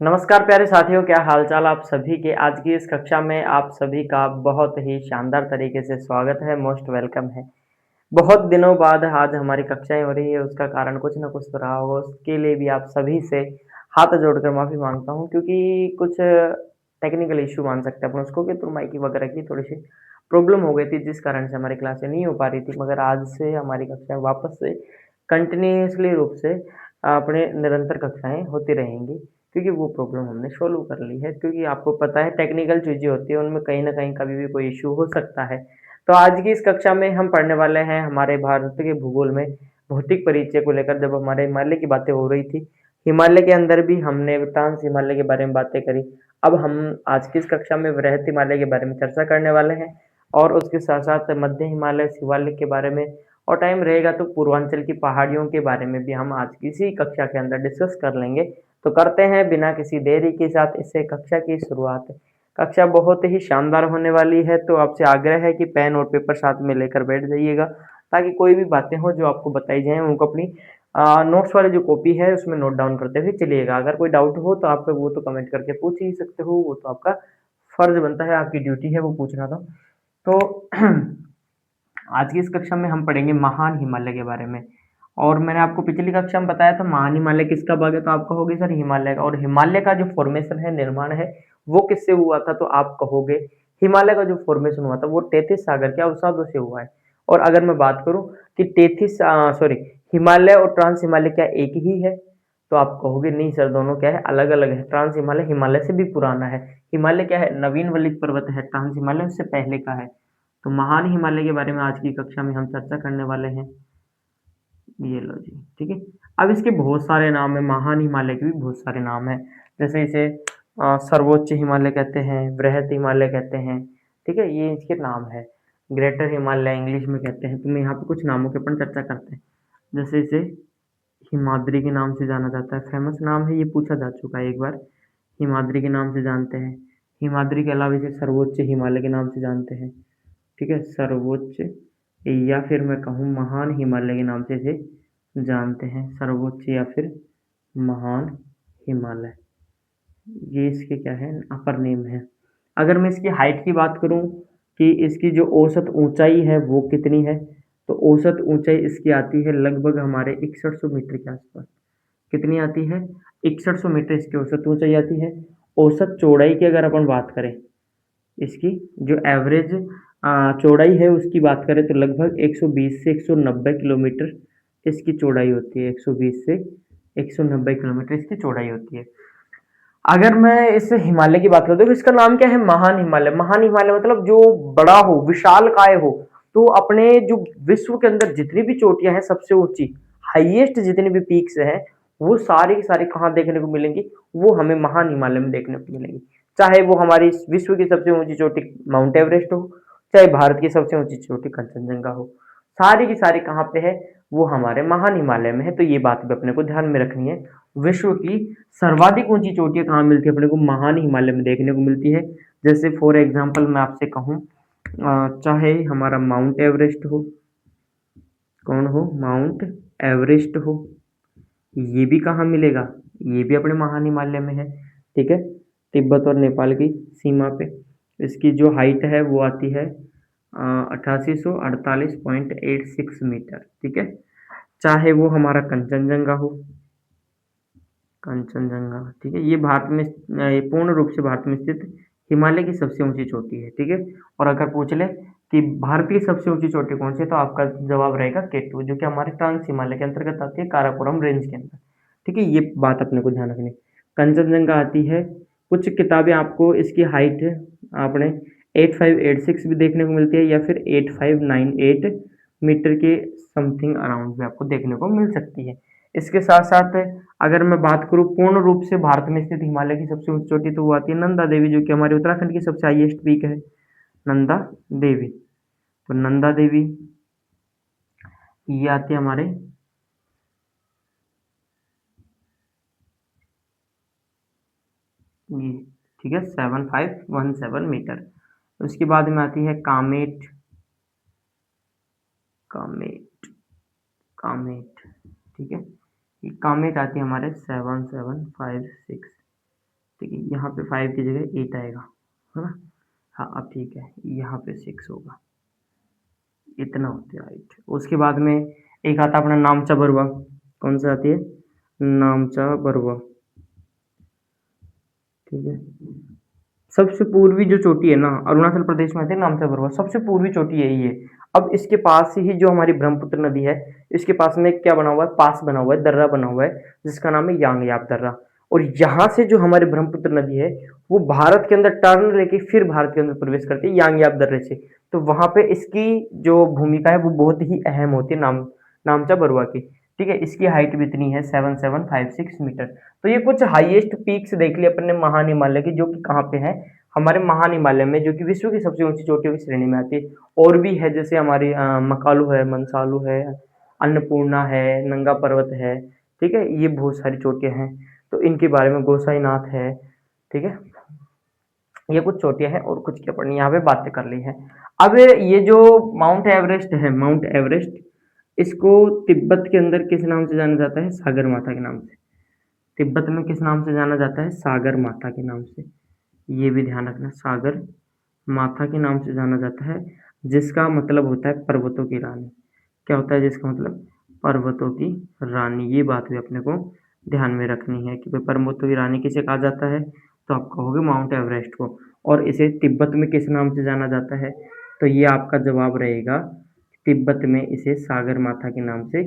नमस्कार प्यारे साथियों, क्या हालचाल आप सभी के। आज की इस कक्षा में आप सभी का बहुत ही शानदार तरीके से स्वागत है, मोस्ट वेलकम है। बहुत दिनों बाद आज हमारी कक्षाएं हो रही है, उसका कारण कुछ ना कुछ तो रहा होगा। उसके लिए भी आप सभी से हाथ जोड़कर माफ़ी मांगता हूँ, क्योंकि कुछ टेक्निकल इश्यू मान सकते हैं अपन उसको कि तो माइक वगैरह की थोड़ी सी प्रॉब्लम हो गई थी, जिस कारण से हमारी क्लासें नहीं हो पा रही थी। मगर आज से हमारी कक्षाएं वापस से कंटिन्यूसली रूप से अपने निरंतर कक्षाएं होती रहेंगी, क्योंकि वो प्रॉब्लम हमने सॉल्व कर ली है। क्योंकि आपको पता है टेक्निकल चीज़ें होती हैं, उनमें कहीं न कहीं कभी भी कोई इश्यू हो सकता है। तो आज की इस कक्षा में हम पढ़ने वाले हैं हमारे भारत के भूगोल में भौतिक परिचय को लेकर। जब हमारे हिमालय की बातें हो रही थी, हिमालय के अंदर भी हमने ट्रांस हिमालय के बारे में बातें करी। अब हम आज की इस कक्षा में वृहत हिमालय के बारे में चर्चा करने वाले हैं, और उसके साथ-साथ मध्य हिमालय, शिवालिक के बारे में, और टाइम रहेगा तो पूर्वांचल की पहाड़ियों के बारे में भी हम आज की इसी कक्षा के अंदर डिस्कस कर लेंगे। तो करते हैं बिना किसी देरी के साथ इससे कक्षा की शुरुआत। कक्षा बहुत ही शानदार होने वाली है, तो आपसे आग्रह है कि पेन और पेपर साथ में लेकर बैठ जाइएगा, ताकि कोई भी बातें हो जो आपको बताई जाएँ उनको अपनी नोट्स वाली जो कॉपी है उसमें नोट डाउन करते हुए चलिएगा। अगर कोई डाउट हो तो आप वो तो कमेंट करके पूछ ही सकते हो, वो तो आपका फर्ज बनता है, आपकी ड्यूटी है वो पूछना। तो आज की इस कक्षा में हम पढ़ेंगे महान हिमालय के बारे में। और मैंने आपको पिछली कक्षा में बताया था महान हिमालय किसका भाग है, तो आप कहोगे सर हिमालय का। और हिमालय का जो फॉर्मेशन है, निर्माण है, वो किससे हुआ था, तो आप कहोगे हिमालय का जो फॉर्मेशन हुआ था वो टेथिस सागर के अवसादों से हुआ है। और अगर मैं बात करूं कि हिमालय और ट्रांस हिमालय क्या एक ही है, तो आप कहोगे नहीं सर, दोनों क्या है, अलग अलग है। ट्रांस हिमालय हिमालय से भी पुराना है। हिमालय क्या है, नवीन वलित पर्वत है। ट्रांस हिमालय उससे पहले का है। तो महान हिमालय के बारे में आज की कक्षा में हम चर्चा करने वाले हैं। ये लो जी, ठीक है। अब इसके बहुत सारे नाम है, महान हिमालय के भी बहुत सारे नाम हैं। जैसे इसे सर्वोच्च हिमालय कहते हैं, बृहत हिमालय कहते हैं, ठीक है, ये इसके नाम है। ग्रेटर हिमालय इंग्लिश में कहते हैं। तो मैं यहाँ पे कुछ नामों के अपन चर्चा करते हैं। जैसे इसे हिमाद्री के नाम से जाना जाता है, फेमस नाम है, ये पूछा जा चुका है एक बार। हिमाद्री के नाम से जानते हैं। हिमाद्री के अलावा इसे सर्वोच्च हिमालय के नाम से जानते हैं, ठीक है, सर्वोच्च, या फिर मैं कहूँ महान हिमालय के नाम से इसे जानते हैं। सर्वोच्च या फिर महान हिमालय, ये इसके क्या है, अपर नेम है। अगर मैं इसकी हाइट की बात करूं कि इसकी जो औसत ऊंचाई है वो कितनी है, तो औसत ऊंचाई इसकी आती है लगभग हमारे 6100 मीटर के आसपास। कितनी आती है, 6100 मीटर इसकी औसत ऊंचाई आती है। औसत चौड़ाई की अगर अपन बात करें, इसकी जो एवरेज चौड़ाई है उसकी बात करें, तो लगभग 120 से 190 किलोमीटर इसकी चौड़ाई होती है। 120 से 190 किलोमीटर इसकी चौड़ाई होती है। अगर मैं इस हिमालय की बात करूँ तो इसका नाम क्या है, महान हिमालय। महान हिमालय मतलब जो बड़ा हो, विशालकाय हो। तो अपने जो विश्व के अंदर जितनी भी चोटियां हैं, सबसे ऊंची, हाईएस्ट जितनी भी पीक्स हैं, वो सारी की सारी कहाँ देखने को मिलेंगी, वो हमें महान हिमालय में देखने को मिलेंगी। चाहे वो हमारी विश्व की सबसे ऊंची चोटी माउंट एवरेस्ट हो, चाहे भारत की सबसे ऊंची चोटी कंचनजंगा हो, सारी की सारी कहाँ पे है, वो हमारे महान हिमालय में है। तो ये बात भी अपने को ध्यान में रखनी है। विश्व की सर्वाधिक ऊंची चोटियां कहाँ मिलती है, अपने को महान हिमालय में देखने को मिलती है। जैसे फॉर एग्जांपल मैं आपसे कहूँ, चाहे हमारा माउंट एवरेस्ट हो, कौन हो, माउंट एवरेस्ट हो, ये भी कहाँ मिलेगा, ये भी अपने महान हिमालय में है, ठीक है, तिब्बत और नेपाल की सीमा पे। इसकी जो हाइट है वो आती है 8848.86 मीटर, ठीक है। चाहे वो हमारा कंचनजंगा हो, कंचनजंगा, ठीक है, ये भारत में ये पूर्ण रूप से भारत में स्थित हिमालय की सबसे ऊंची चोटी है, ठीक है। और अगर पूछ ले कि भारत की सबसे ऊंची चोटी कौन सी है, तो आपका जवाब रहेगा केटू, जो कि हमारे ट्रांस हिमालय के अंतर्गत आती है, काराकोरम रेंज के अंदर, ठीक है। ये बात अपने को ध्यान रखनी। कंचनजंगा आती है, कुछ किताबें आपको इसकी हाइट आपने 8586 भी देखने को मिलती है, या फिर 8598 मीटर के समथिंग अराउंड भी आपको देखने को मिल सकती है। इसके साथ साथ अगर मैं बात करूँ पूर्ण रूप से भारत में स्थित हिमालय की सबसे ऊंची चोटी, तो वो आती है नंदा देवी, जो कि हमारे उत्तराखंड की सबसे हाईएस्ट पीक है, नंदा देवी। तो नंदा देवी ये आती है हमारे, ये, ठीक है, 7517 मीटर। उसके बाद में आती है कामेट, कामेट, कामेट, ठीक है, ये कामेट आती है हमारे 7756, ठीक है, यहाँ पे 5 की जगह 8 आएगा, है ना। हाँ अब ठीक है, यहाँ पे 6 होगा, इतना होती है हाइट। उसके बाद में एक आता है अपना नामचा बरुआ। कौन सा आती है? नामचा बरुआ। ठीक है, सबसे पूर्वी जो चोटी है ना, अरुणाचल प्रदेश में आती है नामचा बरुआ, सबसे पूर्वी चोटी यही है। अब इसके पास ही जो हमारी ब्रह्मपुत्र नदी है, इसके पास में क्या बना हुआ है? पास बना हुआ है, दर्रा बना हुआ है, जिसका नाम है यांगयाप दर्रा। और यहाँ से जो हमारी ब्रह्मपुत्र नदी है, वो भारत के अंदर टर्न लेके फिर भारत के अंदर प्रवेश करती है यांगयाप दर्रे से। तो वहां पे इसकी जो भूमिका है वो बहुत ही अहम होती है नामचा बरुआ की। ठीक है, इसकी हाइट भी इतनी है 7756 मीटर। तो ये कुछ हाईएस्ट पीक्स देख लिए अपने महान हिमालय की, जो कि कहाँ पे है? हमारे महान हिमालय में, जो कि विश्व की सबसे ऊंची चोटियों की श्रेणी में आती है। और भी है, जैसे हमारी मकालू है, मनसालू है, अन्नपूर्णा है, नंगा पर्वत है। ठीक है, ये बहुत सारी चोटियां हैं, तो इनके बारे में गोसाईनाथ है। ठीक है, ये कुछ चोटियां हैं और कुछ की अपन यहाँ पे बातें कर ली है। अब ये जो माउंट एवरेस्ट है, माउंट एवरेस्ट, इसको तिब्बत के अंदर किस नाम से जाना जाता है? सागर माता के नाम से। तिब्बत में किस नाम से जाना जाता है? सागर माता के नाम से। ये भी ध्यान रखना, सागर माता के नाम से जाना जाता है, जिसका मतलब होता है पर्वतों की रानी। क्या होता है जिसका मतलब? पर्वतों की रानी। ये बात भी अपने को ध्यान में रखनी है कि भाई पर्वतों की रानी किसे कहा जाता है, तो आप कहोगे माउंट एवरेस्ट को। और इसे तिब्बत में किस नाम से जाना जाता है? तो ये आपका जवाब रहेगा, तिब्बत में इसे सागर माता के नाम से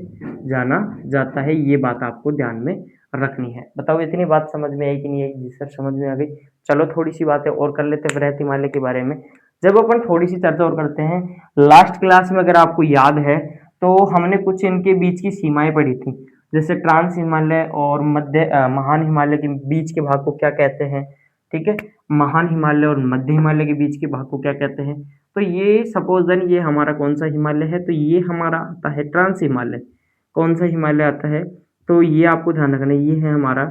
जाना जाता है। ये बात आपको ध्यान में रखनी है। बताओ इतनी बात समझ में आई कि नहीं आई? जी सर समझ में आ गई। चलो थोड़ी सी बातें और कर लेते हैं बृहत हिमालय के बारे में। जब अपन थोड़ी सी चर्चा और करते हैं, लास्ट क्लास में अगर आपको याद है तो हमने कुछ इनके बीच की सीमाएं पढ़ी थी। जैसे ट्रांस हिमालय और महान हिमालय के बीच के भाग को क्या कहते हैं? ठीक है, महान हिमालय और मध्य हिमालय के बीच के भाग को क्या कहते हैं? तो ये सपोज देन ये हमारा कौन सा हिमालय है? तो ये हमारा आता है ट्रांस हिमालय। कौन सा हिमालय आता है? तो ये आपको ध्यान रखना है, ये है हमारा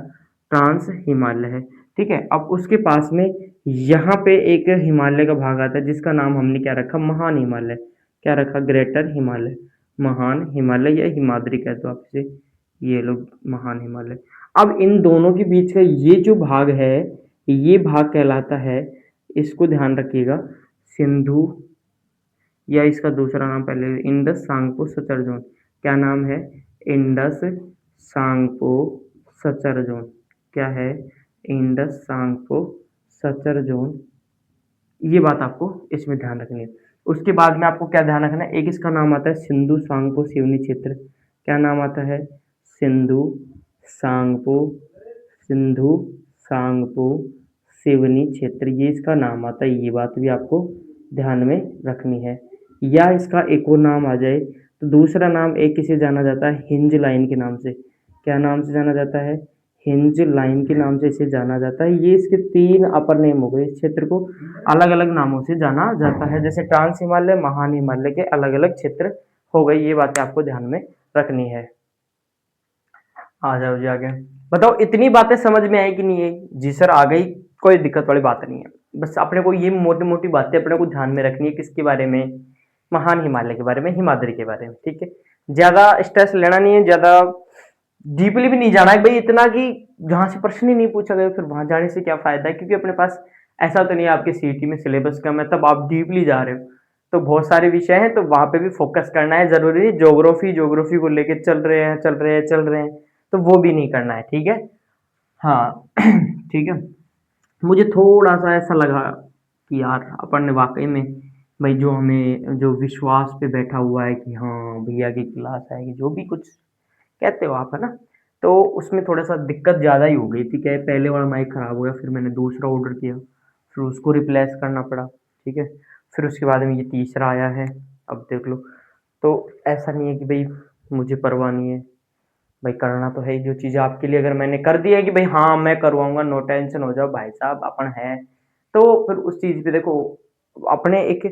ट्रांस हिमालय है। ठीक है, अब उसके पास में यहाँ पे एक हिमालय का भाग आता है, जिसका नाम हमने क्या रखा? महान हिमालय। क्या रखा? ग्रेटर हिमालय, महान हिमालय या हिमाद्री कह दो आप इसे, ये लोग महान हिमालय। अब इन दोनों के बीच का ये जो भाग है, ये भाग कहलाता है, इसको ध्यान रखिएगा, सिंधु, या इसका दूसरा नाम पहले इंडस सांगपो सचर जोन। क्या नाम है? Indus Tsangpo suture zone. क्या है? Indus Tsangpo suture zone. ये बात आपको इसमें ध्यान रखनी है। उसके बाद में आपको क्या ध्यान रखना है? एक इसका नाम आता है सिंधु सांगपो सिवनी क्षेत्र। क्या नाम आता है? सिंधु सांगपो, सिंधु सांगपो सिवनी क्षेत्र, ये इसका नाम आता है। ये बात भी आपको ध्यान में रखनी है। या इसका एक और नाम आ जाए, तो दूसरा नाम एक इसे जाना जाता है हिंज लाइन के नाम से। क्या नाम से जाना जाता है? हिंज लाइन के नाम से इसे जाना जाता है। ये इसके 3 अपर नेम हो गए। इस क्षेत्र को अलग अलग नामों से जाना जाता है, जैसे ट्रांस हिमालय, महान हिमालय के अलग अलग क्षेत्र हो गए। ये बातें आपको ध्यान में रखनी है। आ जाओ जी आगे। बताओ इतनी बातें समझ में आई कि नहीं आई? जी सर आ गई, कोई दिक्कत वाली बात नहीं है। बस अपने को ये मोटी मोटी बातें अपने को ध्यान में रखनी है। किसके बारे में? महान हिमालय के बारे में, हिमाद्री के बारे में। ठीक है, ज्यादा स्ट्रेस लेना नहीं है, ज्यादा डीपली भी नहीं जाना है भाई, इतना कि जहां से प्रश्न ही नहीं पूछा गया फिर वहां जाने से क्या फायदा है। क्योंकि अपने पास ऐसा तो नहीं है आपके सीईटी में सिलेबस कम है तब आप डीपली जा रहे हो। तो बहुत सारे विषय हैं, तो वहां पे भी फोकस करना है। जरूरी नहीं ज्योग्राफी ज्योग्राफी को लेके चल रहे हैं चल रहे हैं चल रहे हैं, तो वो भी नहीं करना है। ठीक है, हाँ ठीक है। मुझे थोड़ा सा ऐसा लगा कि यार अपन ने वाकई में भाई जो हमें जो विश्वास पे बैठा हुआ है कि हाँ भैया की क्लास आएगी, जो भी कुछ कहते हो आप, है ना, तो उसमें थोड़ा सा दिक्कत ज़्यादा ही हो गई थी। क्या है, पहले वाला माइक ख़राब हो गया, फिर मैंने दूसरा ऑर्डर किया, फिर उसको रिप्लेस करना पड़ा। ठीक है, फिर उसके बाद में ये तीसरा आया है, अब देख लो। तो ऐसा नहीं है कि भाई मुझे परवाह नहीं है, भाई करना तो है ही। जो चीज़ आपके लिए अगर मैंने कर दी है कि भाई हाँ मैं करवाऊंगा, नो टेंशन हो जाओ भाई साहब अपन है, तो फिर उस चीज़ पे देखो, अपने एक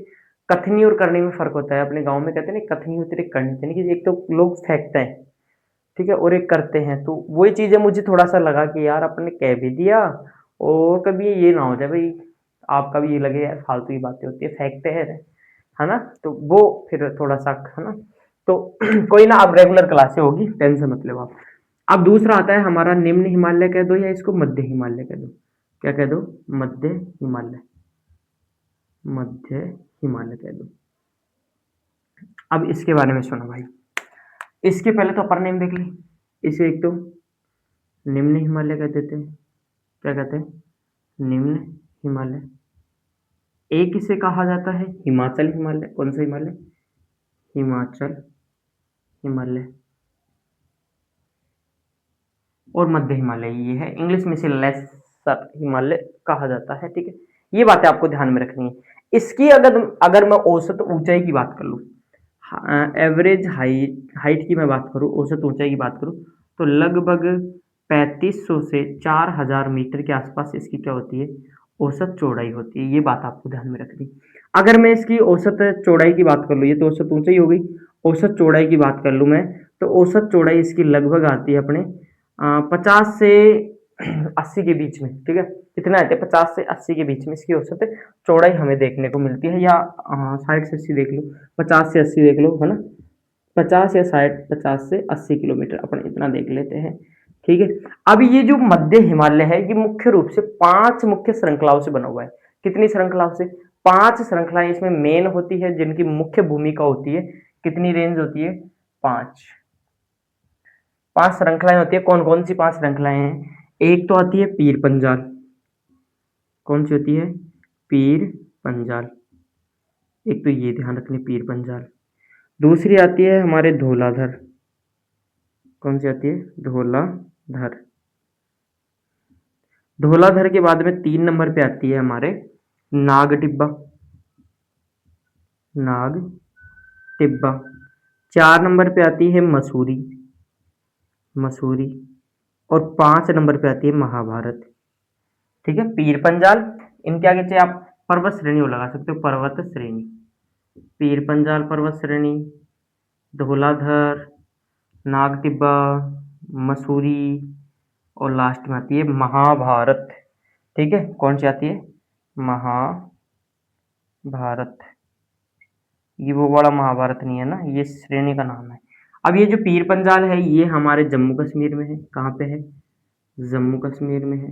कथनी और करने में फ़र्क होता है। अपने गाँव में कहते हैं ना, कथनी होती है करनी, यानी कि एक तो लोग फेंकते हैं, ठीक है, और एक करते हैं। तो वही चीज़ है, मुझे थोड़ा सा लगा कि यार अपन ने कह भी दिया, और कभी ये ना हो जाए भाई आपका भी ये लगे यार फालतू की बातें होती है, फेंकते हैं, है ना। तो वो फिर थोड़ा सा, है ना। तो कोई ना, अब रेगुलर क्लासे होगी, टेंशन मत लो आप। अब दूसरा आता है हमारा निम्न हिमालय कह दो या इसको मध्य हिमालय कह दो। क्या कह दो, मध्य हिमालय, मध्य हिमालय कह दो। अब इसके बारे में सुनो भाई, इसके पहले तो अपर नेम देख ली, इसे एक तो निम्न हिमालय कह देते हैं, क्या कहते हैं, निम्न हिमालय। एक इसे कहा जाता है हिमाचल हिमालय, कौन सा हिमालय, हिमाचल हिमालय। और मध्य हिमालय ये है, इंग्लिश में इसे लेसर हिमालय कहा जाता है, ठीक है। ये बातें आपको ध्यान में रखनी है। इसकी अगर अगर मैं औसत ऊंचाई की बात कर लूँ, एवरेज हाइट की मैं बात करूँ, औसत ऊंचाई की बात करूँ, तो लगभग 3500 से 4000 मीटर के आसपास इसकी क्या होती है, औसत चौड़ाई होती है। ये बात आपको ध्यान में रखनी। अगर मैं इसकी औसत चौड़ाई की बात कर लूँ, ये तो औसत ऊंचाई हो गई, औसत चौड़ाई की बात कर लूँ मैं, तो औसत चौड़ाई इसकी लगभग आती है अपने 50 से 80 के बीच में, ठीक है। कितना आते हैं, 50 से 80 के बीच में इसकी औसत चौड़ाई हमें देखने को मिलती है, या 60 से 80 देख लो, 50 से 80 देख लो, है ना, 50 या 60, 50 से 80 किलोमीटर अपन इतना देख लेते हैं, ठीक है। अब ये जो मध्य हिमालय है, ये मुख्य रूप से 5 मुख्य श्रृंखलाओं से बना हुआ है। कितनी श्रृंखलाओं से, 5 श्रृंखलाएं इसमें मेन होती है, जिनकी मुख्य भूमिका होती है। कितनी रेंज होती है, 5 श्रृंखलाएं होती है। कौन कौन सी 5 श्रृंखलाएं हैं, एक तो आती है पीर पंजाल, कौन सी होती है, पीर पंजाल, एक तो ये ध्यान रखनी, पीर पंजाल। दूसरी आती है हमारे धौलाधर, कौन सी आती है, धौलाधर। धौलाधर के बाद में 3 नंबर पे आती है हमारे नाग टिब्बा, नाग टिब्बा। 4 नंबर पे आती है मसूरी, मसूरी। और 5 नंबर पे आती है महाभारत, ठीक है। पीर पंजाल, इनके आगे चाहे आप पर्वत श्रेणी लगा सकते हो, पर्वत श्रेणी, पीर पंजाल पर्वत श्रेणी, धौलाधर, नाग टिब्बा, मसूरी, और लास्ट में आती है महाभारत, ठीक है। कौन सी आती है, महाभारत। ये वो वाला महाभारत नहीं है ना, ये श्रेणी का नाम है। अब ये जो पीर पंजाल है, ये हमारे जम्मू कश्मीर में है। कहाँ पे है, जम्मू कश्मीर में है,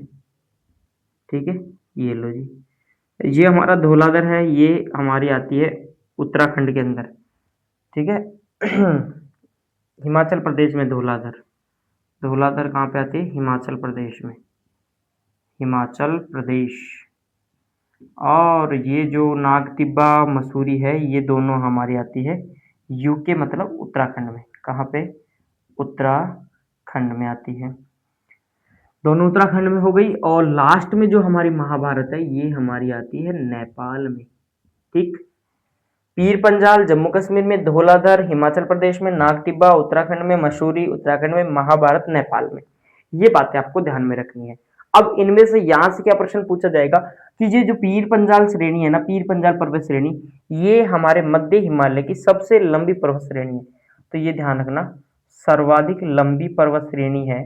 ठीक है। ये लो जी, ये हमारा धौलाधर है, ये हमारी आती है उत्तराखंड के अंदर, ठीक है। हिमाचल प्रदेश में धौलाधर, धौलाधर कहाँ पे आती है, हिमाचल प्रदेश में, हिमाचल प्रदेश। और ये जो नाग टिब्बा मसूरी है, ये दोनों हमारी आती है यूके, मतलब उत्तराखंड में। कहाँ पे, उत्तराखंड में आती है, दोनों उत्तराखंड में हो गई। और लास्ट में जो हमारी महाभारत है, ये हमारी आती है नेपाल में, ठीक। पीर पंजाल जम्मू कश्मीर में, धौलाधर हिमाचल प्रदेश में, नाग टिब्बा उत्तराखंड में, मसूरी उत्तराखंड में, महाभारत नेपाल में। ये बातें आपको ध्यान में रखनी है। अब इनमें से यहां से क्या प्रश्न पूछा जाएगा कि ये जो पीर पंजाल श्रेणी है ना, पीर पंजाल पर्वत श्रेणी, ये हमारे मध्य हिमालय की सबसे लंबी पर्वत श्रेणी है। तो ये ध्यान रखना, सर्वाधिक लंबी पर्वत श्रेणी है,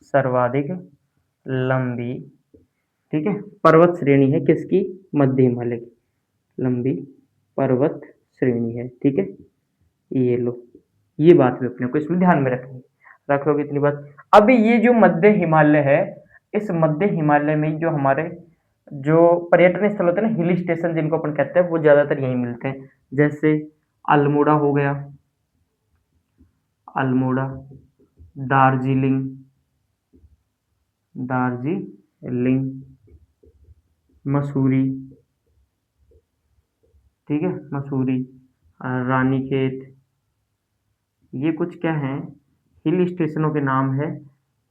सर्वाधिक लंबी, ठीक है, पर्वत श्रेणी है किसकी, मध्य हिमालय की लंबी पर्वत श्रेणी है, ठीक है। ये लो, ये बात भी अपने को इसमें ध्यान में रखनी, रख लोगे इतनी बात। अब ये जो मध्य हिमालय है, इस मध्य हिमालय में जो हमारे जो पर्यटन स्थल होते हैं ना, हिल स्टेशन जिनको अपन कहते हैं, वो ज्यादातर यहीं मिलते हैं। जैसे अल्मोड़ा हो गया, अल्मोड़ा, दार्जिलिंग, दार्जिलिंग, मसूरी, ठीक है, मसूरी, रानीखेत। ये कुछ क्या है, हिल स्टेशनों के नाम है,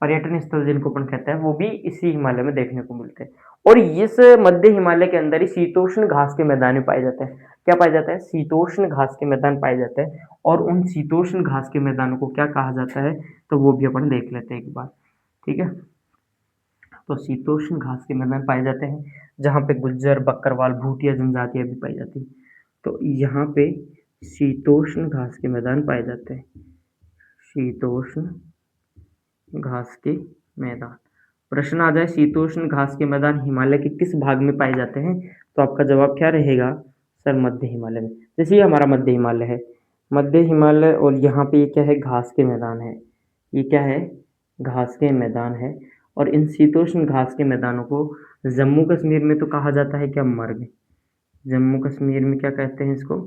पर्यटन स्थल जिनको अपन कहते हैं, वो भी इसी हिमालय में देखने को मिलते हैं। और इस मध्य हिमालय के अंदर ही शीतोष्ण घास के मैदान भी पाए जाते हैं। क्या पाया जाता है, शीतोष्ण घास के मैदान पाए जाते हैं। और उन शीतोष्ण घास के मैदानों को क्या कहा जाता है, तो वो भी अपन देख लेते हैं एक बार, ठीक है। तो शीतोष्ण घास के मैदान पाए जाते हैं, जहाँ पे गुज्जर, बकरवाल, भूटिया जनजातियां भी पाई जाती हैं। तो यहाँ पे शीतोष्ण घास के मैदान पाए जाते हैं, शीतोष्ण घास के मैदान। प्रश्न आ जाए शीतोष्ण घास के मैदान हिमालय के किस भाग में पाए जाते हैं, तो आपका जवाब क्या रहेगा, सर मध्य हिमालय में। जैसे ये हमारा मध्य हिमालय है, मध्य हिमालय, और यहाँ पे ये क्या है, घास के मैदान है, ये क्या है, घास के मैदान है। और इन शीतोष्ण घास के मैदानों को जम्मू कश्मीर में तो कहा जाता है क्या, मर्ग। जम्मू कश्मीर में क्या कहते हैं इसको,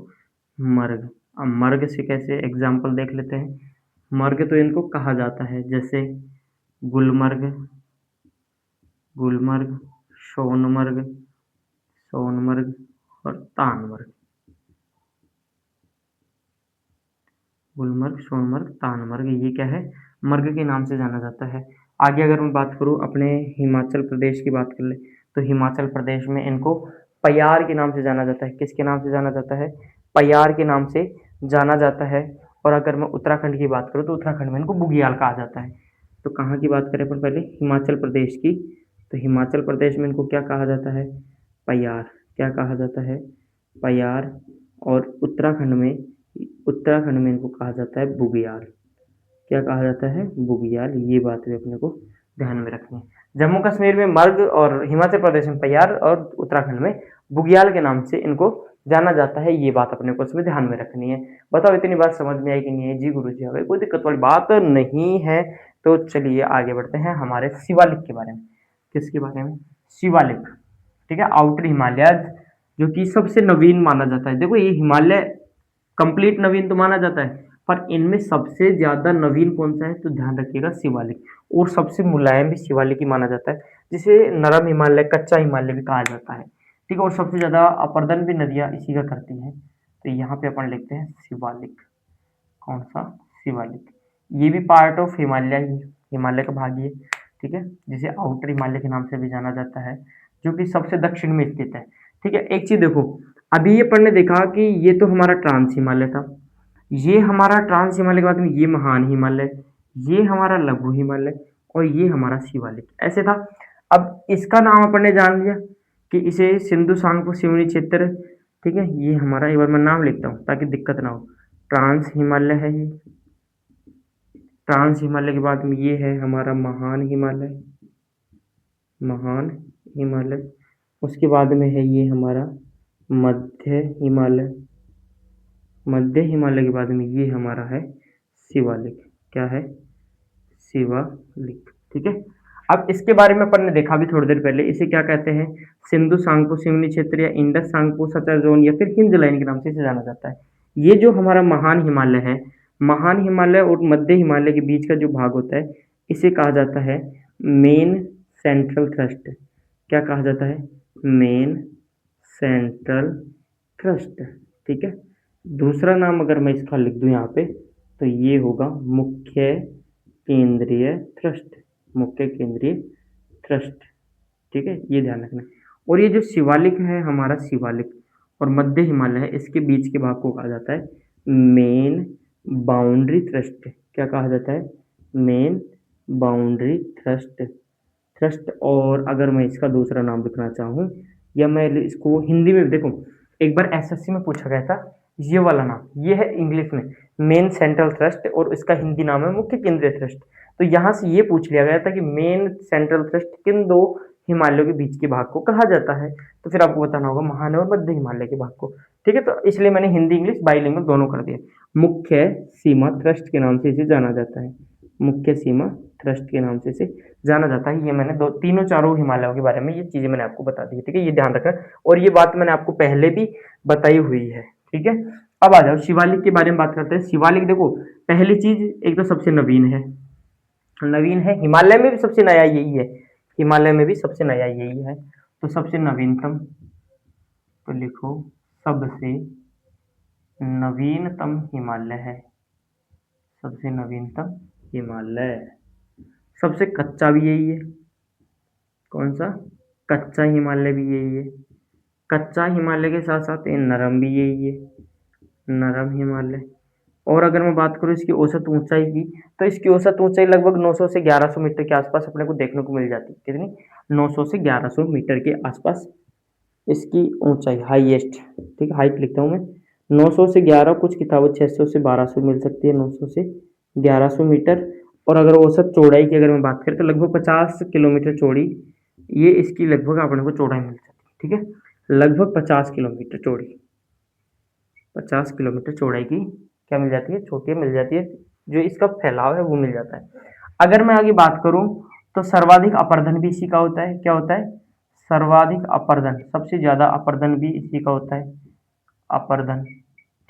मर्ग। अब मर्ग से कैसे एग्जाम्पल देख लेते हैं। मर्ग तो इनको कहा जाता है, जैसे गुलमर्ग, गुलमर्ग, सोनमर्ग, सोनमर्ग और तानमर्ग। गुलमर्ग, सोनमर्ग, तानमर्ग, ये क्या है, मर्ग के नाम से जाना जाता है। आगे अगर मैं बात करूँ अपने हिमाचल प्रदेश की बात कर ले, तो हिमाचल प्रदेश में इनको पयार के नाम से जाना जाता है। किसके नाम से जाना जाता है, पयार के नाम से जाना जाता है। और अगर मैं उत्तराखंड की बात करूँ तो उत्तराखंड में इनको बुग्याल कहा जाता है। तो कहाँ की बात करें अपन पहले, हिमाचल प्रदेश की, तो हिमाचल प्रदेश में इनको क्या कहा जाता है, पयार। क्या कहा जाता है, पयार। और उत्तराखंड में इनको कहा जाता है बुग्याल। क्या कहा जाता है, बुग्याल। ये बात भी अपने को ध्यान में रखनी है। जम्मू कश्मीर में मर्ग और हिमाचल प्रदेश में पयार और उत्तराखंड में बुग्याल के नाम से इनको जाना जाता है। ये बात अपने को इसमें ध्यान में रखनी है। बताओ इतनी बात समझ में आई कि नहीं है, जी गुरु जी। अगर कोई दिक्कत वाली बात नहीं है तो चलिए आगे बढ़ते हैं हमारे शिवालिक के बारे में। किसके बारे में, शिवालिक। ठीक है, आउटर हिमालय, जो कि सबसे नवीन माना जाता है। देखो ये हिमालय कंप्लीट नवीन तो माना जाता है, पर इनमें सबसे ज्यादा नवीन कौन सा है, तो ध्यान रखिएगा शिवालिक। और सबसे मुलायम भी शिवालिक ही माना जाता है, जिसे नरम हिमालय, कच्चा हिमालय भी कहा जाता है। ठीक है, और सबसे ज्यादा अपर्दन भी नदियां इसी का करती हैं। तो यहाँ पे अपन लिखते हैं शिवालिक। कौन सा, शिवालिक। ये भी पार्ट ऑफ हिमालय ही, हिमालय का भाग ही है। ठीक है, जिसे आउटर हिमालय के नाम से भी जाना जाता है, जो कि सबसे दक्षिण में स्थित है। ठीक है, एक चीज देखो, अभी ये अपन ने देखा कि ये तो हमारा ट्रांस हिमालय था, ये हमारा ट्रांस हिमालय के बाद में ये महान हिमालय, ये हमारा लघु हिमालय, और ये हमारा शिवालिक, ऐसे था। अब इसका नाम अपन ने जान लिया कि इसे सिंधु सांगपो सिवनी क्षेत्र। ठीक है, ये हमारा, एक बार मैं नाम लिखता हूँ ताकि दिक्कत ना हो। ट्रांस हिमालय है ये, ट्रांस हिमालय के बाद में ये है हमारा महान हिमालय, महान हिमालय। उसके बाद में है ये हमारा मध्य हिमालय, मध्य हिमालय के बाद में ये हमारा है शिवालिक। क्या है, शिवालिक। ठीक है, अब इसके बारे में अपन ने देखा भी थोड़ी देर पहले, इसे क्या कहते हैं, सिंधु सांगपो सिवनी क्षेत्र या इंडस सांगपो सचर जोन या फिर हिंद लाइन के नाम से इसे जाना जाता है। ये जो हमारा महान हिमालय है, महान हिमालय और मध्य हिमालय के बीच का जो भाग होता है, इसे कहा जाता है मेन सेंट्रल थ्रस्ट। क्या कहा जाता है, मेन सेंट्रल थ्रस्ट। ठीक है, दूसरा नाम अगर मैं इसका लिख दूं यहाँ पे, तो ये होगा मुख्य केंद्रीय थ्रस्ट, मुख्य केंद्रीय थ्रस्ट। ठीक है, ये ध्यान रखना है। और ये जो शिवालिक है हमारा, शिवालिक और मध्य हिमालय है, इसके बीच के भाग को कहा जाता है मेन बाउंड्री थ्रस्ट। क्या कहा जाता है, मेन बाउंड्री थ्रस्ट, थ्रस्ट। और अगर मैं इसका दूसरा नाम लिखना चाहूँ, या मैं इसको हिंदी में देखो, एक बार एसएससी में पूछा गया था ये वाला नाम, ये है इंग्लिश में मेन सेंट्रल थ्रस्ट और इसका हिंदी नाम है मुख्य केंद्रीय थ्रस्ट। तो यहाँ से ये पूछ लिया गया था कि मेन सेंट्रल थ्रस्ट किन दो हिमालयों के बीच के भाग को कहा जाता है, तो फिर आपको बताना होगा महान और मध्य हिमालय के भाग को। ठीक है, तो इसलिए मैंने हिंदी इंग्लिश बाइलिंगुअल दोनों कर दिए। मुख्य सीमा थ्रस्ट के नाम से इसे जाना जाता है, मुख्य सीमा थ्रस्ट के नाम से इसे जाना जाता है। ये मैंने दो तीनों चारों हिमालयों के बारे में ये चीजें मैंने आपको बता दी है। ठीक है, ये ध्यान रखना, और ये बात मैंने आपको पहले भी बताई हुई है। ठीक है, अब आ जाओ शिवालिक के बारे में बात करते हैं। शिवालिक देखो, पहली चीज एक तो सबसे नवीन है, नवीन है, हिमालय में भी सबसे नया यही है, हिमालय में भी सबसे नया यही है। तो सबसे नवीनतम, तो लिखो सबसे नवीनतम हिमालय है, सबसे नवीनतम हिमालय। सबसे कच्चा भी यही है, कौन सा, कच्चा हिमालय भी यही है। कच्चा हिमालय के साथ साथ ये नरम भी यही है, नरम हिमालय। और अगर मैं बात करूँ इसकी औसत ऊंचाई की, तो इसकी औसत ऊंचाई लगभग 900 से 1100 मीटर के आसपास अपने को देखने को मिल जाती है। कितनी, 900 से 1100 मीटर के आसपास इसकी ऊंचाई, हाईएस्ट। ठीक है, हाइट लिखता हूँ मैं, 900 से 11, कुछ किताबों 600 से 1200 मिल सकती है, 900 से 1100 मीटर। और अगर औसत चौड़ाई की अगर मैं बात करें तो लगभग 50 किलोमीटर चौड़ी ये इसकी लगभग अपने को चौड़ाई मिल जाती है। ठीक है, लगभग 50 किलोमीटर चौड़ी, 50 किलोमीटर चौड़ाई की क्या मिल जाती है, चोटियाँ मिल जाती है, जो इसका फैलाव है वो मिल जाता है। अगर मैं आगे बात करूं तो सर्वाधिक अपर्दन भी इसी का होता है। क्या होता है? सर्वाधिक अपर्दन, सबसे ज्यादा अपर्दन भी इसी का होता है, अपर्दन।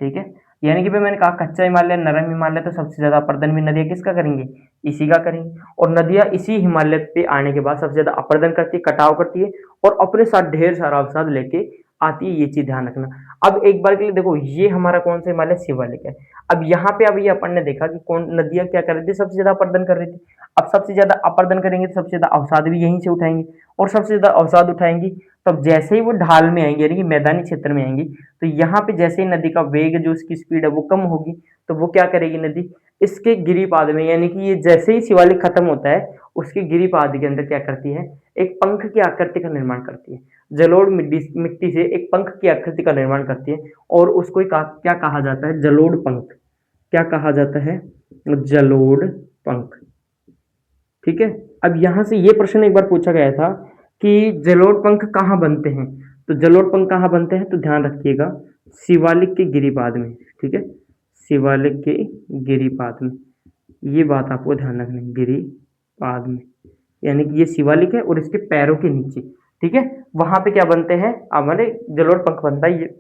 ठीक है, यानी कि भाई मैंने कहा कच्चा हिमालय, नरम हिमालय, तो सबसे ज्यादा अपर्दन भी नदियां किसका करेंगी? इसी का करेंगी। और नदियां इसी हिमालय पे आने के बाद सबसे ज्यादा अपर्दन करती है, कटाव करती है और अपने साथ ढेर सारा अवसाद लेके आती है। ये चीज ध्यान रखना। अब एक बार के लिए देखो, ये हमारा कौन सा हिमालय? शिवालिक है। अब यहाँ पे अब ये अपन ने देखा कि कौन नदियां क्या कर रही थी? सबसे ज्यादा अपर्दन कर रही थी। अब सबसे ज्यादा अपर्दन करेंगे तो सबसे ज्यादा अवसाद भी यहीं से उठाएंगे, और सबसे ज्यादा अवसाद उठाएंगी तब जैसे ही वो ढाल में आएंगे, यानी कि मैदानी क्षेत्र में आएंगी, तो यहाँ पे जैसे ही नदी का वेग, जो उसकी स्पीड है वो कम होगी, तो वो क्या करेगी नदी? इसके गिरिपाद में, यानी कि ये जैसे ही शिवालिक खत्म होता है उसके गिरिपाद के अंदर क्या करती है? एक पंख की आकृति का निर्माण करती है। जलोढ़ मिट्टी मिट्टी से एक पंख की आकृति का निर्माण करती है, और उसको क्या कहा जाता है? जलोढ़ पंख। क्या कहा जाता है? जलोढ़ पंख। ठीक है। अब यहां से ये प्रश्न एक बार पूछा गया था कि जलोढ़ पंख कहाँ बनते हैं, तो जलोढ़ पंख कहाँ बनते हैं? तो ध्यान रखिएगा, शिवालिक के गिरिपाद में। ठीक है, शिवालिक के गिरिपाद में, ये बात आपको ध्यान रखनी है, गिरिपाद में, यानी कि ये शिवालिक है और इसके पैरों के नीचे। ठीक है, वहां पे क्या बनते हैं? हमारे जलोढ़ पंख बनता है। ये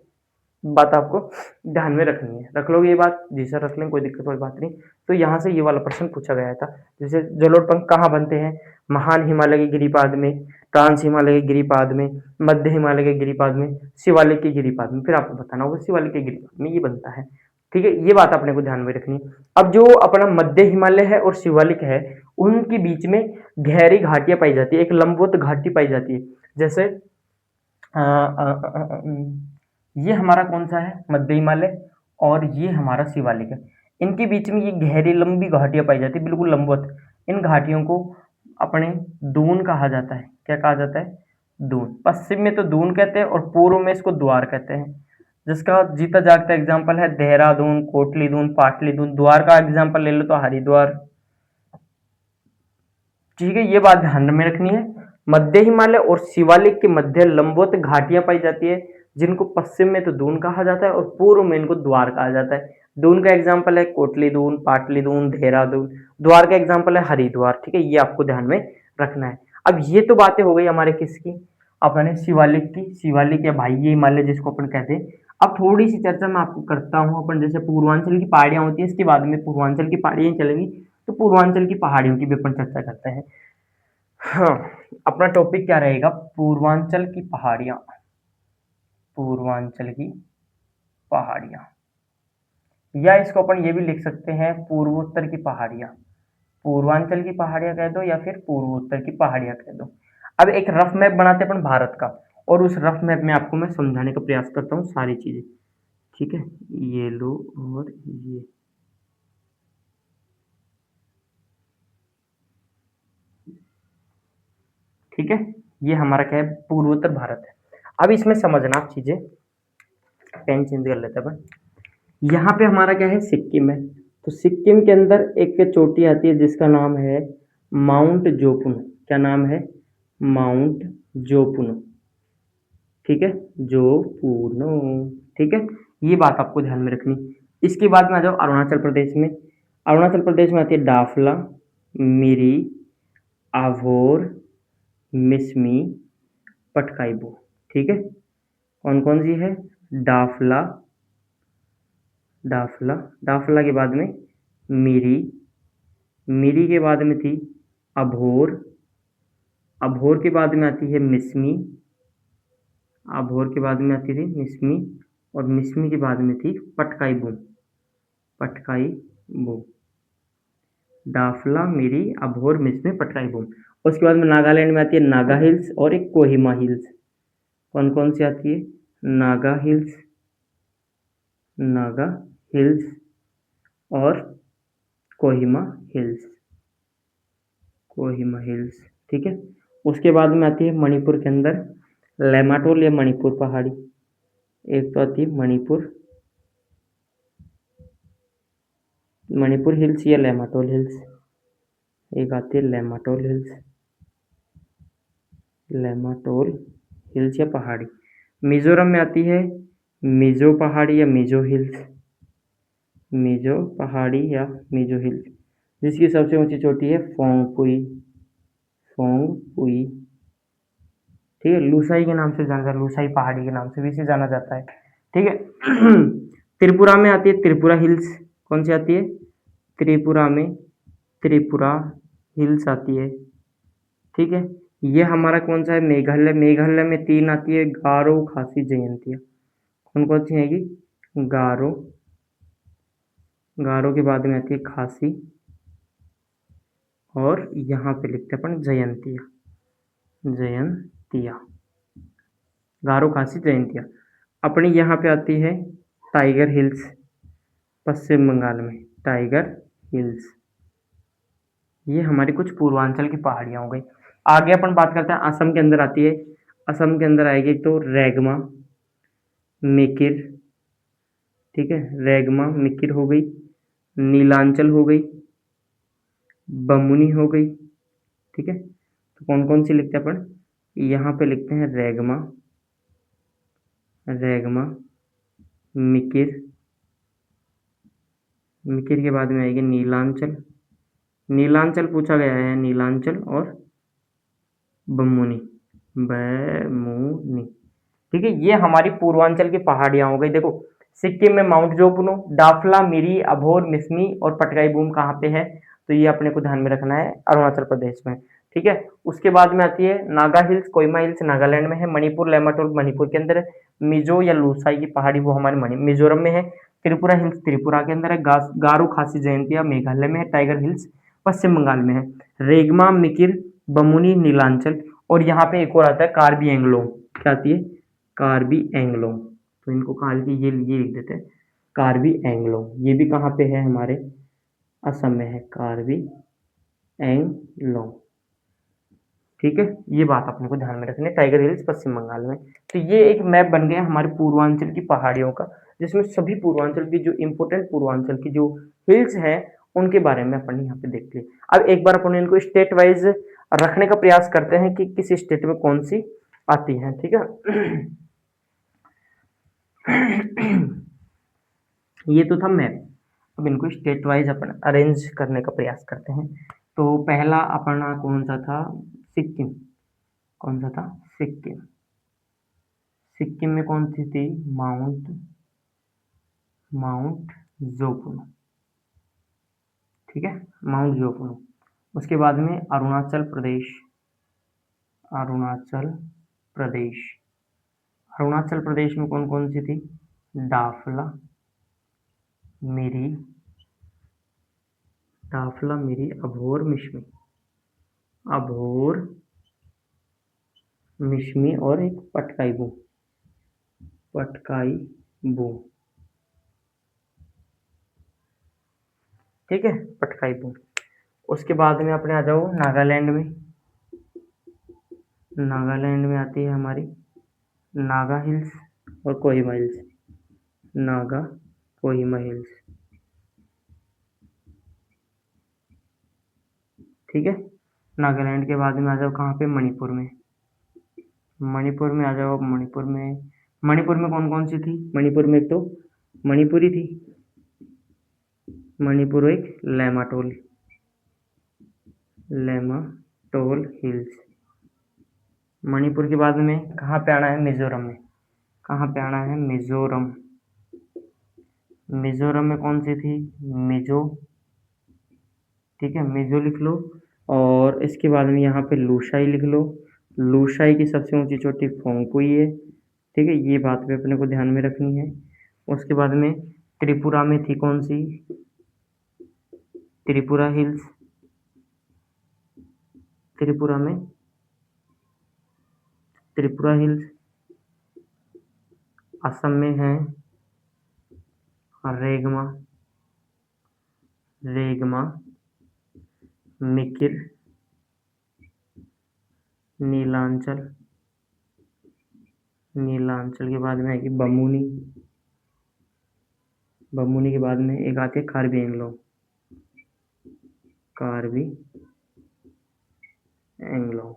बात आपको ध्यान में रखनी है। रख लोगे ये बात? जी सर रख लें, कोई दिक्कत वाली बात नहीं। तो यहाँ से ये वाला प्रश्न पूछा गया था। जैसे जलोढ़ पंख कहाँ बनते हैं? महान हिमालय के गिरिपाद में, ट्रांस हिमालय के गिरिपाद में, मध्य हिमालय के गिरिपाद में, शिवालिक के गिरिपाद में। फिर आपको बताना होगा शिवालिक के गिरिपाद में ये बनता है। ठीक है, ये बात अपने को ध्यान में रखनी है। अब जो अपना मध्य हिमालय है और शिवालिक है, उनके बीच में गहरी घाटियां पाई जाती है, एक लंबवत घाटी पाई जाती है। जैसे ये हमारा कौन सा है? मध्य हिमालय, और ये हमारा शिवालिक है। इनके बीच में ये गहरी लंबी घाटियां पाई जाती है, बिल्कुल लंबवत। इन घाटियों को अपने दून कहा जाता है। क्या कहा जाता है? दून। पश्चिम में तो दून कहते हैं और पूर्व में इसको द्वार कहते हैं। जिसका जीता जागता एग्जाम्पल है देहरादून, कोटली दून, पाटली दून। द्वार का एग्जाम्पल ले लो तो हरिद्वार। ठीक है, ये बात ध्यान में रखनी है। मध्य हिमालय और शिवालिक के मध्य लंबवत घाटियां पाई जाती है, जिनको पश्चिम में तो दून कहा जाता है और पूर्व में इनको द्वार कहा जाता है। दून का एग्जाम्पल है कोटली दून, पाटली दून, देहरादून। द्वार का एग्जाम्पल है हरिद्वार। ठीक है, ये आपको ध्यान में रखना है। अब ये तो बातें हो गई हमारे किसकी? अपने शिवालिक की। शिवालिक या भाई ये हिमालय जिसको अपन कहते हैं। अब थोड़ी सी चर्चा मैं आपको करता हूँ। अपन जैसे पूर्वांचल की पहाड़ियां होती है, इसके बाद में पूर्वांचल की पहाड़ियां चलेंगी, तो पूर्वांचल की पहाड़ियों की भी अपन चर्चा करते हैं। हाँ, अपना टॉपिक क्या रहेगा? पूर्वांचल की पहाड़ियां। पूर्वांचल की पहाड़ियां, या इसको अपन ये भी लिख सकते हैं पूर्वोत्तर की पहाड़ियां। पूर्वांचल की पहाड़ियां कह दो या फिर पूर्वोत्तर की पहाड़ियां कह दो। अब एक रफ मैप बनाते हैं अपन भारत का, और उस रफ मैप में आपको मैं समझाने का प्रयास करता हूँ सारी चीजें। ठीक है, ये लो और ये। ठीक है, ये हमारा क्या है? पूर्वोत्तर भारत है। अब इसमें समझना आप चीजें, पेन चेंज कर लेते हैं अपन। यहाँ पे हमारा क्या है? सिक्किम है। तो सिक्किम के अंदर एक चोटी आती है जिसका नाम है माउंट जोपुन। क्या नाम है? माउंट जोपुन। ठीक है, जोपुनो। ठीक है, ये बात आपको ध्यान में रखनी। इसके बाद में आ जाओ अरुणाचल प्रदेश में। अरुणाचल प्रदेश में आती है डाफला, मिरी, अभोर, मिसमी, पटकाईबू। ठीक है, कौन कौन सी है? डाफला, डाफला, डाफला के बाद में मिरी, मिरी के बाद में थी अभोर, अभोर के बाद में आती है मिसमी, अभोर के बाद में आती थी मिसमी, और मिसमी के बाद में थी पटकाई बूम। पटकाई बूम, डाफला, मिरी, अभोर, मिसमी, पटकाई बूम। उसके बाद में नागालैंड में आती है नागा हिल्स और एक कोहिमा हिल्स। कौन कौन सी आती है? नागा हिल्स, नागा हिल्स और कोहिमा हिल्स, कोहिमा हिल्स। ठीक है, उसके बाद में आती है मणिपुर के अंदर लेमाटोल या मणिपुर पहाड़ी। एक तो आती है मणिपुर, मणिपुर हिल्स या लेमाटोल हिल्स। एक आती है लेमाटोल हिल्स, लेमाटोल हिल्स या पहाड़ी। मिजोरम में आती है मिजो पहाड़ी या मिजो हिल्स, मिजो पहाड़ी या मिजो हिल्स, जिसकी सबसे ऊंची चोटी है फोंगपुई। फोंगपुई, ठीक है, लूसाई के नाम से जाना जाता है, लूसाई पहाड़ी के नाम से भी इसे जाना जाता है, ठीक है। त्रिपुरा में आती है त्रिपुरा हिल्स, कौन सी आती है, त्रिपुरा में त्रिपुरा हिल्स आती है, ठीक है। ये हमारा कौन सा है, मेघालय, मेघालय में तीन आती है, गारो, खासी, जयंतिया, कौन कौन सी आएगी, गारो, गारो के बाद में आती है खासी, और यहाँ पे लिखते हैं अपन जयंतिया, जयंतिया, गारो, खासी, जयंतिया। अपनी यहाँ पे आती है टाइगर हिल्स, पश्चिम बंगाल में टाइगर हिल्स, ये हमारी कुछ पूर्वांचल की पहाड़ियाँ हो गई। आगे अपन बात करते हैं, असम के अंदर आती है, असम के अंदर आएगी तो रेगमा, मिकिर, ठीक है, रेगमा मिकिर हो गई, नीलांचल हो गई, बमुनी हो गई, ठीक है। तो कौन कौन सी लिखते हैं अपन, यहाँ पे लिखते हैं रेगमा, रेगमा, मिकिर, मिकिर के बाद में आएगी नीलांचल, नीलांचल पूछा गया है, नीलांचल और बमुनी, बैमुनी, ठीक है। ये हमारी पूर्वांचल की पहाड़ियाँ हो गई। देखो, सिक्किम में माउंट जोफुनु, डाफला, मिरी, अभोर, मिसमी और पटकाई बूम कहाँ पे है, तो ये अपने को ध्यान में रखना है, अरुणाचल प्रदेश में, ठीक है। उसके बाद में आती है नागा हिल्स, कोहिमा हिल्स नागालैंड में है, मणिपुर, लेमाटोल मणिपुर के अंदर है, मिजो या लूसाई की पहाड़ी वो हमारे मिजोरम में है, त्रिपुरा हिल्स त्रिपुरा के अंदर है, गारो, खासी, जयंतिया मेघालय में है, टाइगर हिल्स पश्चिम बंगाल में है, रेगमा, मिकिर, बमुनी, नीलांचल, और यहाँ पे एक और आता है कार्बी एंग्लोंग, क्या आती है, कार्बी एंग्लोंग, तो इनको कार्बी ये लिख देते हैं, कार्बी एंग्लोंग, ये भी कहाँ पे है, हमारे असम में है, कार्बी एंग्लोंग, ठीक है। ये बात अपने को ध्यान में रखनी है, टाइगर हिल्स पश्चिम बंगाल में। तो ये एक मैप बन गया हमारे पूर्वांचल की पहाड़ियों का, जिसमें सभी पूर्वांचल की जो इम्पोर्टेंट पूर्वांचल की जो हिल्स हैं उनके बारे में अपन यहाँ पे देख लिए। अब एक बार अपन इनको स्टेट वाइज रखने का प्रयास करते हैं कि किस स्टेट में कौन सी आती है, ठीक है। ये तो था मैप, अब इनको स्टेट वाइज अपन अरेंज करने का प्रयास करते हैं। तो पहला अपना कौन सा था, सिक्किम, कौन सा था, सिक्किम, सिक्किम में कौन सी थी, माउंट, माउंट जोफुनु, ठीक है, माउंट जोफुनु। उसके बाद में अरुणाचल प्रदेश, अरुणाचल प्रदेश, अरुणाचल प्रदेश में कौन कौन सी थी, डाफला, मिरी, डाफला, मिरी, अभोर, मिश्मी, अभोर, मिश्मी और एक पटकाई बू, पटकाई बू, ठीक है, पटकाई बू। उसके बाद में अपने आ जाओ नागालैंड में, नागालैंड में आती है हमारी नागा हिल्स और कोहिमा हिल्स, नागा, कोहिमा हिल्स, ठीक है। नागालैंड के बाद में आ जाओ कहाँ पे, मणिपुर में, मणिपुर में आ जाओ, मणिपुर में, मणिपुर में कौन कौन सी थी, मणिपुर में एक तो मणिपुरी थी, मणिपुर एक लेमाटोल, लेमाटोल हिल्स। मणिपुर के बाद में कहाँ पे आना है, मिजोरम में, कहाँ पे आना है, मिजोरम, मिजोरम में कौन सी थी, मिजो, ठीक है, मिजो लिख लो। और इसके बाद में यहाँ पे लूशाई लिख लो, लूशाई की सबसे ऊंची चोटी फोंगपुई है, ठीक है, ये बात भी अपने को ध्यान में रखनी है। उसके बाद में त्रिपुरा में थी कौन सी, त्रिपुरा हिल्स, त्रिपुरा में त्रिपुरा हिल्स। असम में है रेगमा, रेगमा, मिकिर, नीलांचल, नीलांचल के बाद में आएगी बमुनी, बमुनी के बाद में एक आती है कार्बी एंग्लोंग, कार्बी एंग्लोंग,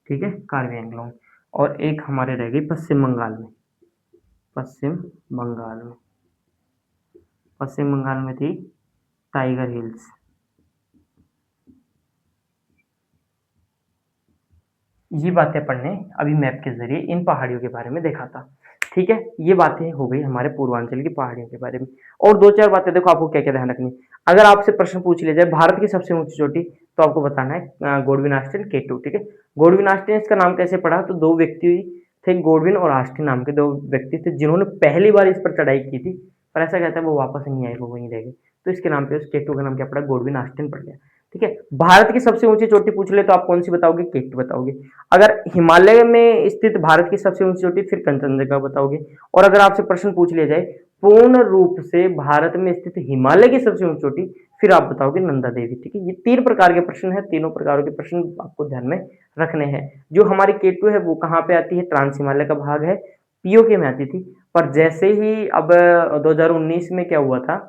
ठीक है, कार्बी एंग्लोंग। और एक हमारे रह गई पश्चिम बंगाल में, पश्चिम बंगाल में, पश्चिम बंगाल में थी टाइगर हिल्स, ये बातें पढ़ने अभी मैप के ज़रिए इन पहाड़ियों के बारे में देखा था। ठीक है? ये बातें हो गई हमारे पूर्वांचल की पहाड़ियों के बारे में। और 2-4 बातें देखो आपको क्या-क्या ध्यान रखनी है। अगर आपसे प्रश्न पूछ लिया जाए भारत की सबसे ऊँची चोटी, तो आपको बताना है गोडविन ऑस्टिन K2 ठीक है? गोडविन ऑस्टिन इसका नाम कैसे पड़ा? तो 2 व्यक्ति थे गोडविन और ऑस्टिन नाम के 2 व्यक्ति थे जिन्होंने पहली बार इस पर चढ़ाई की थी। पर ऐसा कहता है वो वापस नहीं आए, वो वहीं रह गए। तो इसके नाम पे उस K2 का नाम क्या पड़ा? गोडविन ऑस्टिन पड़ गया। ठीक है? भारत की सबसे ऊँची चोटी पूछ ले तो आप कौन-सी बताओगे? K2 बताओगे। अगर हिमालय में स्थित भारत की सबसे ऊँची चोटी फिर कंचनजंगा बताओगे। और अगर आपसे प्रश्न पूछ लिया जाए पूर्ण रूप से भारत में स्थित हिमालय की सबसे ऊँची चोटी, फिर आप बताओगे नंदा देवी। ठीक है? ये 3 प्रकार के प्रश्न हैं, तीनों प्रकारों के प्रश्न आपको ध्यान में रखने हैं। जो हमारी K2 है वो कहाँ पे आती है? ट्रांस हिमालय का भाग है, पीओके में आती थी। पर जैसे ही अब 2019 में क्या हुआ था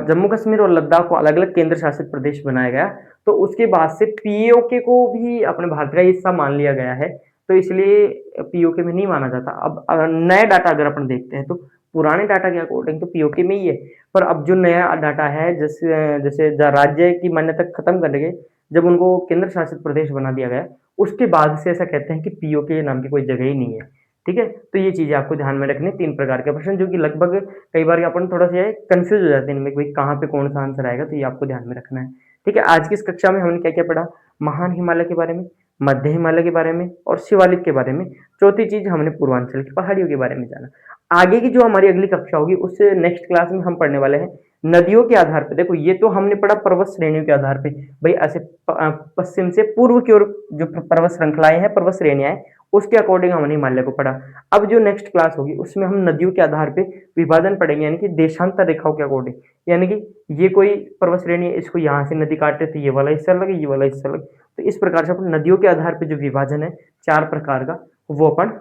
जम्मू कश्मीर और लद्दाख को अलग-अलग केंद्र शासित प्रदेश बनाया गया, तो उसके बाद से पीओके को भी अपने भारत का हिस्सा मान लिया गया है, तो इसलिए पीओके में नहीं माना जाता। अब नए डाटा अगर अपन देखते हैं तो पुराने डाटा के अकॉर्डिंग तो पीओके में ही है, पर अब जो नया डाटा है जैसे जैसे राज्य की मान्यता खत्म करके जब उनको केंद्र शासित प्रदेश बना दिया गया, उसके बाद से ऐसा कहते हैं कि पीओके नाम की कोई जगह ही नहीं है। ठीक है? तो ये चीज़ें आपको ध्यान में रखनी है, 3 प्रकार के प्रश्न जो कि लगभग कई बार अपन थोड़ा-सा ये कन्फ्यूज़ हो जाते हैं इनमें, भाई कहाँ पे कौन-सा आंसर आएगा, तो ये आपको ध्यान में रखना है। ठीक है? आज की इस कक्षा में हमने क्या-क्या पढ़ा? महान हिमालय के बारे में, मध्य हिमालय के बारे में और शिवालिक के बारे में। चौथी चीज़ हमने पूर्वांचल की पहाड़ियों के बारे में जाना। आगे की जो हमारी अगली कक्षा होगी उससे नेक्स्ट क्लास में हम पढ़ने वाले हैं नदियों के आधार पे। देखो ये तो हमने पढ़ा पर्वत श्रेणियों के आधार पे, भई ऐसे पश्चिम से पूर्व की ओर जो पर्वत श्रृंखलाएँ हैं, पर्वत श्रेणियाँ हैं, उसके अकॉर्डिंग हमने हिमालय को पढ़ा। अब जो नेक्स्ट क्लास होगी उसमें हम नदियों के आधार पे विभाजन पढ़ेंगे, यानी कि देशांतर रेखाओं के अकॉर्डिंग, यानी कि ये कोई पर्वत श्रेणी है, इसको यहाँ से नदी काटे तो ये वाला हिस्सा अलग है, ये वाला हिस्सा अलग। तो इस प्रकार से अपन नदियों के आधार पे जो विभाजन है 4 प्रकार का, वो अपन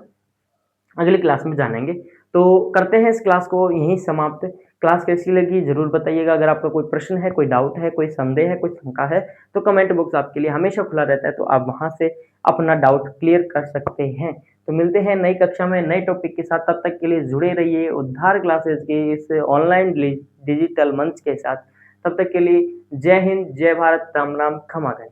अगली क्लास में जानेंगे। तो करते हैं इस क्लास को यहीं समाप्त। क्लास कैसी लगी ज़रूर बताइएगा। अगर आपका कोई प्रश्न है, कोई डाउट है, कोई संदेह है, कोई शंका है, तो कमेंट बॉक्स आपके लिए हमेशा खुला रहता है, तो आप वहाँ से अपना डाउट क्लियर कर सकते हैं। तो मिलते हैं नई कक्षा में नए टॉपिक के साथ, तब तक के लिए जुड़े रहिए उद्धार क्लासेस के इस ऑनलाइन डिजिटल मंच के साथ। तब तक के लिए जय हिंद, जय भारत, राम राम, खमा गए।